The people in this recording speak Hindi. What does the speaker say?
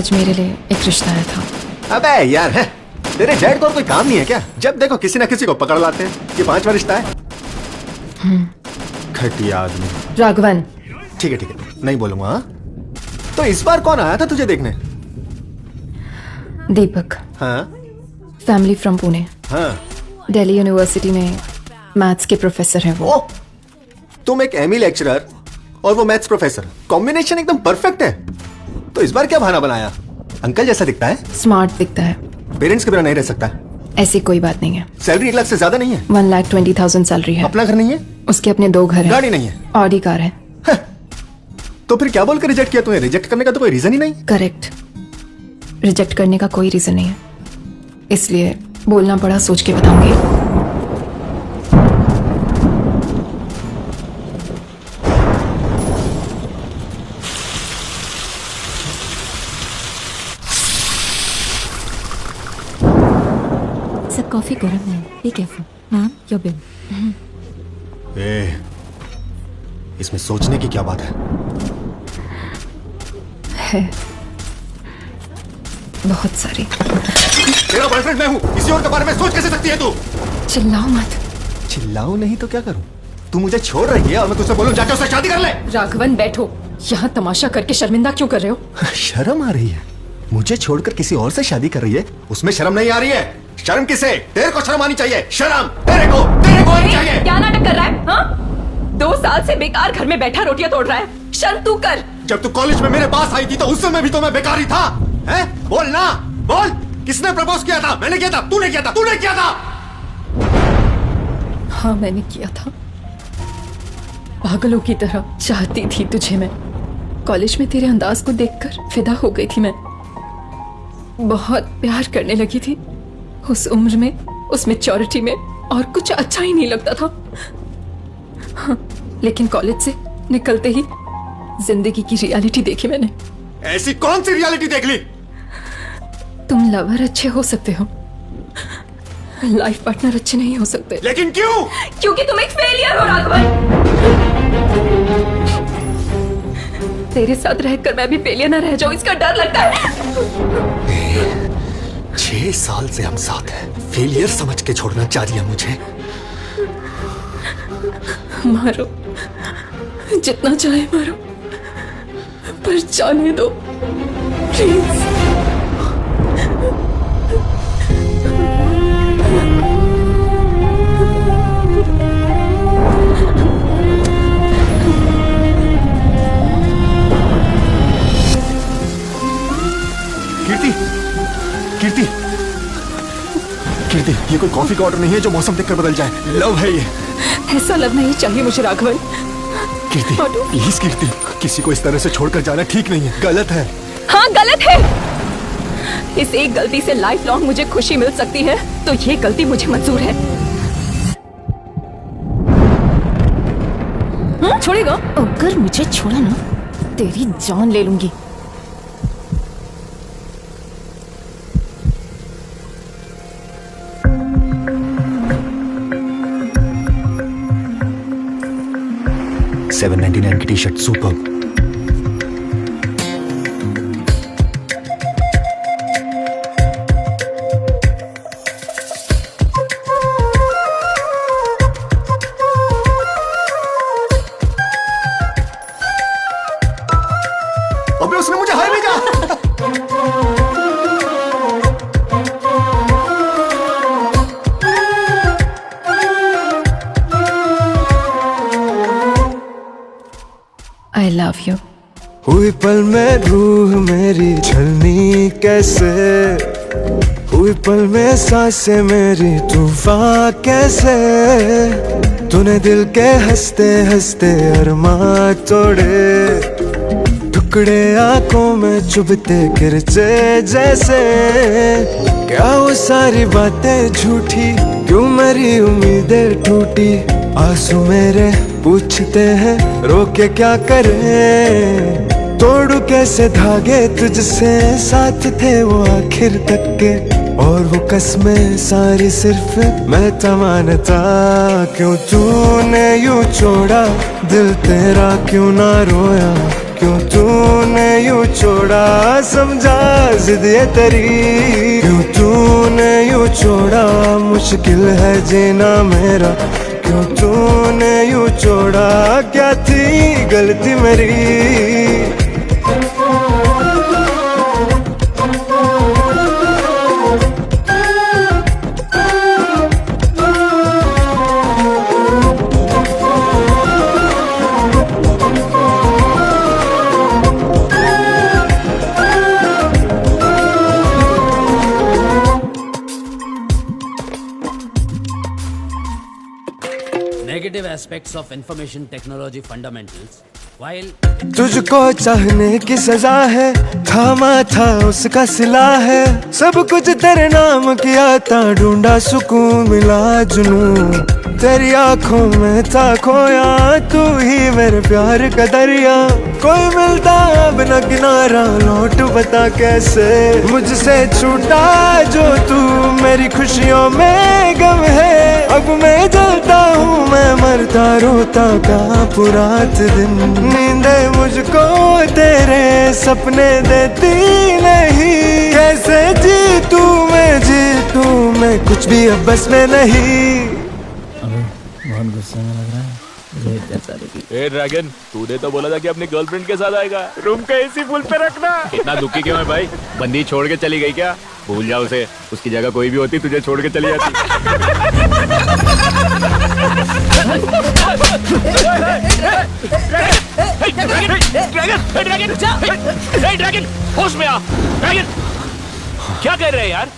आज मेरे लिए एक रिश्ता आया था। अबे यार है तेरे डैड को और कोई काम नहीं है क्या? जब देखो किसी ना किसी को पकड़ लाते हैं। ये 5वां रिश्ता है। घटिया आदमी। राघवन। ठीक है नहीं बोलूंगा। हाँ? तो इस बार कौन आया था तुझे देखने? दीपक। हाँ फैमिली फ्रॉम पुणे। हाँ दिल्ली यूनिवर्सिटी में मैथ्स के प्रोफेसर हैं वो। ओ, तुम एक एमई लेक्चरर और वो मैथ्स प्रोफेसर, कॉम्बिनेशन एकदम परफेक्ट है। तो इस बार क्या बहाना बनाया? अंकल जैसा दिखता है, स्मार्ट दिखता है, पेरेंट्स के बिना नहीं रह सकता। ऐसी कोई बात नहीं है। सैलरी 1 लाख से ज्यादा नहीं है। 1,20,000 सैलरी है। अपना घर नहीं है? उसके अपने 2 घर हैं। गाड़ी नहीं है? ऑडी कार है। तो फिर क्या बोलकर रिजेक्ट किया? तुम्हें रिजेक्ट करने का तो कोई रीजन ही नहीं। करेक्ट, रिजेक्ट करने का कोई रीजन नहीं है, इसलिए बोलना पड़ा, सोच के बताऊंगी। सर कॉफी गर्म है, be careful. Ma'am your bill. इसमें सोचने की क्या बात है? बहुत सारी। तेरा बॉयफ्रेंड मैं हूँ, किसी और के बारे में सोच कैसे सकती है तू? चिल्लाओ मत। चिल्लाओ नहीं तो क्या करूँ? तू मुझे छोड़ रही है और मैं तुझसे बोलूं जाके उससे शादी कर ले। राघवन बैठो, यहाँ तमाशा करके शर्मिंदा क्यों कर रहे हो? शर्म आ रही है? मुझे छोड़कर किसी और से शादी कर रही है, उसमें शर्म नहीं आ रही है? शर्म किसे? तेरे को शर्म आनी चाहिए। शर्म तेरे को आनी चाहिए। क्या नाटक कर रहा है? हाँ? 2 साल से बेकार घर में बैठा रोटियां तोड़ रहा है, शर्म तू कर। जब तू कॉलेज में मेरे पास आई थी तो उस समय भी तो मैं बेकार ही था। हैं? बोल ना, बोल। किसने प्रपोज किया था? मैंने किया था? तूने किया था? तूने किया था? हाँ मैंने किया था। पागलों की तरह चाहती थी तुझे मैं। कॉलेज में तेरे अंदाज को देखकर फिदा हो गई थी मैं। बहुत प्यार करने लगी थी। उस उम्र में, उस मैच्योरिटी में और कुछ अच्छा ही नहीं लगता था। हाँ, लेकिन कॉलेज से निकलते ही जिंदगी की रियलिटी देखी मैंने। ऐसी कौन सी रियलिटी देख ली? तुम लवर अच्छे हो सकते हो, लाइफ पार्टनर अच्छे नहीं हो सकते। लेकिन क्यों? क्योंकि तुम एक फेलियर हो राघवन। तेरे साथ रहकर मैं भी फेलियर ना रह जाऊं, इसका डर लगता है। 6 साल से हम साथ हैं, फेलियर समझ के छोड़ना चाह रही है मुझे? मारो, जितना चाहे मारो, पर जाने दो प्लीज। कीर्ति, कीर्ति, ये कोई कॉफी का ऑर्डर नहीं है जो मौसम देखकर बदल जाए। लव है ये। ऐसा लव नहीं चाहिए मुझे राघवन। कीर्ति प्लीज कीर्ति, किसी को इस तरह से छोड़कर जाना ठीक नहीं है, गलत है। हाँ गलत है। इस एक गलती से लाइफ लॉन्ग मुझे खुशी मिल सकती है, तो ये गलती मुझे मंजूर है। छोड़ेगा? अगर मुझे छोड़ा ना, तेरी जान ले लूंगी। $7.99 की टी-शर्ट सुपर। अबे उसने मुझे हाय भेजा। I love you. हुई पल में रूह मेरी छलनी कैसे, हुई पल में सांसें मेरी तूफान कैसे, तूने दिल के हंसते हंसते अरमां तोड़े, टुकड़े आंखों में चुभते किरचे जैसे, क्या वो सारी बातें झूठी, क्यों मेरी उम्मीदें टूटी, आंसू मेरे पूछते हैं रो के क्या करें, तोड़ू कैसे धागे तुझसे साथ थे वो आखिर तक के, और वो कसमें सारी सिर्फ मैं तमानता, क्यों तूने यूं छोड़ा दिल तेरा क्यों ना रोया, क्यों तूने यूं छोड़ा, समझा जिद ये तेरी, क्यों तूने यूं छोड़ा, मुश्किल है जीना मेरा, क्यों तूने यूं छोड़ा, क्या थी गलती मेरी। Negative aspects of information technology fundamentals. While तुझको चाहने की सजा है, थामा था उसका सिला है, सब कुछ तेरे नाम किया था, ढूंढा सुकून मिला जुनून, तेरी आंखों में था खोया, तू ही मेरे प्यार का दरिया, कोई मिलता अब न किनारा, लौट बता कैसे, मुझसे छूटा जो तू, मेरी खुशियों में गम है, अब मैं जलता हूँ, मैं मरता रोता कांपू रात दिन, नींदे मुझको तेरे सपने देती नहीं, कैसे जीतू मैं कुछ भी अब बस में नहीं। बहुत गुस्से में लग रहा है। ए ड्रैगन, तूने तो बोला था कि अपनी गर्लफ्रेंड के साथ आएगा। रूम का एसी फुल पे रखना। इतना दुखी क्यों है भाई? बंदी छोड़ के चली गई क्या? भूल जा उसे, उसकी जगह कोई भी होती तुझे छोड़ के चली जाती। ड्रैगन, होश में आ। ड्रैगन, क्या कर रहे हैं यार?